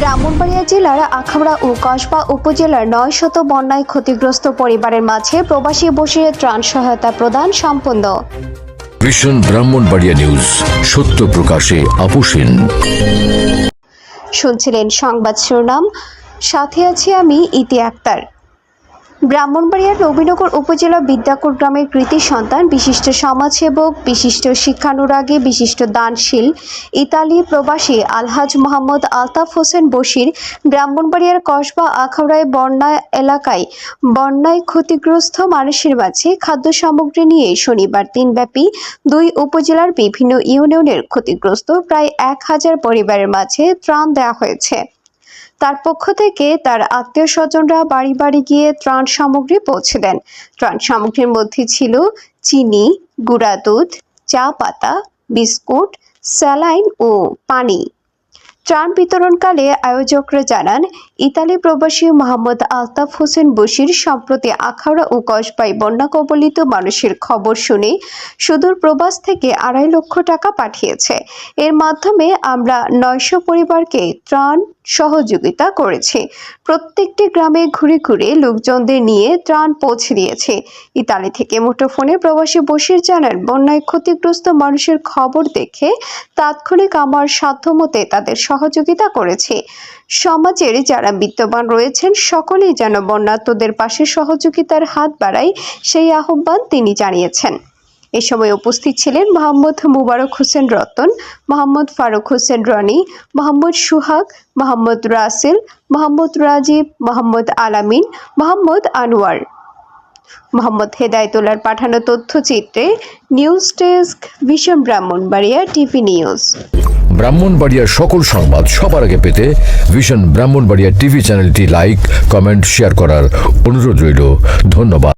ব্রাহ্মণবাড়িয়া জেলার আখাউড়া ও কসবা উপজেলার ৯০০ বন্যায় ক্ষতিগ্রস্ত পরিবারের মাঝে প্রবাসী বসিরে ত্রাণ সহায়তা প্রদান সম্পন্ন। ভিশন ব্রাহ্মণবাড়িয়া নিউজ, সত্য প্রকাশে আপোষহীন। শুনছিলেন সংবাদ শিরোনাম, সাথে আছি আমি ইতি আক্তার। ব্রাহ্মণবাড়িয়ার নবীনগর উপজেলা বিদ্যাকুর গ্রামের কৃতি সন্তান, বিশিষ্ট সমাজসেবক, বিশিষ্ট শিক্ষানুরাগী, বিশিষ্ট দানশীল ইতালি প্রবাসী আলহাজ মোহাম্মদ আলতাফ হোসেন বশির ব্রাহ্মণবাড়িয়ার কসবা আখাউড়ায় বন্যা এলাকায় বন্যায় ক্ষতিগ্রস্ত মানুষের মাঝে খাদ্য সামগ্রী নিয়ে শনিবার দিনব্যাপী দুই উপজেলার বিভিন্ন ইউনিয়নের ক্ষতিগ্রস্ত প্রায় 1000 পরিবারের মাঝে ত্রাণ দেওয়া হয়েছে। তার পক্ষ থেকে তার আত্মীয় স্বজনরা বাড়ি বাড়ি গিয়ে ত্রাণ সামগ্রী পৌঁছে দেন। ত্রাণ সামগ্রীর মধ্যে ছিল চিনি, গুঁড়া দুধ, চা পাতা, বিস্কুট, স্যালাইন ও পানি। ত্রাণ বিতরণকালে আয়োজকরা জানান, ইতালি প্রবাসী মোহাম্মদ আলতাফ হোসেন বশির সম্প্রতি আখাউড়া ও কসবায় বন্যা কবলিত মানুষের খবর শুনে সুদূর প্রবাস থেকে 2.5 লক্ষ টাকা পাঠিয়েছে। এর মাধ্যমে আমরা 900 পরিবারকে ত্রাণ সহযোগিতা করেছি। প্রত্যেকটি গ্রামে ঘুরে ঘুরে লোকজনদের নিয়ে ত্রাণ পৌঁছে দিয়েছে। ইতালি থেকে মুঠোফোনে প্রবাসী বশির জানান, বন্যায় ক্ষতিগ্রস্ত মানুষের খবর দেখে তাৎক্ষণিক আমার সাধ্যমতে তাদের সহযোগিতা করেছে। সমাজের যারা বিত্তবান রয়েছেন সকলেই যেন বন্যার্তদের পাশে সহযোগিতার হাত বাড়ায়, সেই আহ্বান তিনি জানিয়েছেন। এ সময় উপস্থিত ছিলেন মোহাম্মদ মুবারক হোসেন রতন, মোহাম্মদ ফারুক হোসেন রনি, মোহাম্মদ সুহাগ, মোহাম্মদ রাসেল, মোহাম্মদ রাজীব, মোহাম্মদ আলামিন, মোহাম্মদ আনোয়ার। মোহাম্মদ হেদায়েতুল্লাহর পাঠানো তথ্যচিত্রে news desk, vision Brahmanbaria TV news. ব্রাহ্মণবাড়িয়ার সকল সংবাদ সবার আগে পেতে ভিশন ব্রাহ্মণবাড়িয়া টিভি চ্যানেলটি লাইক, কমেন্ট, শেয়ার করার অনুরোধ রইল। ধন্যবাদ।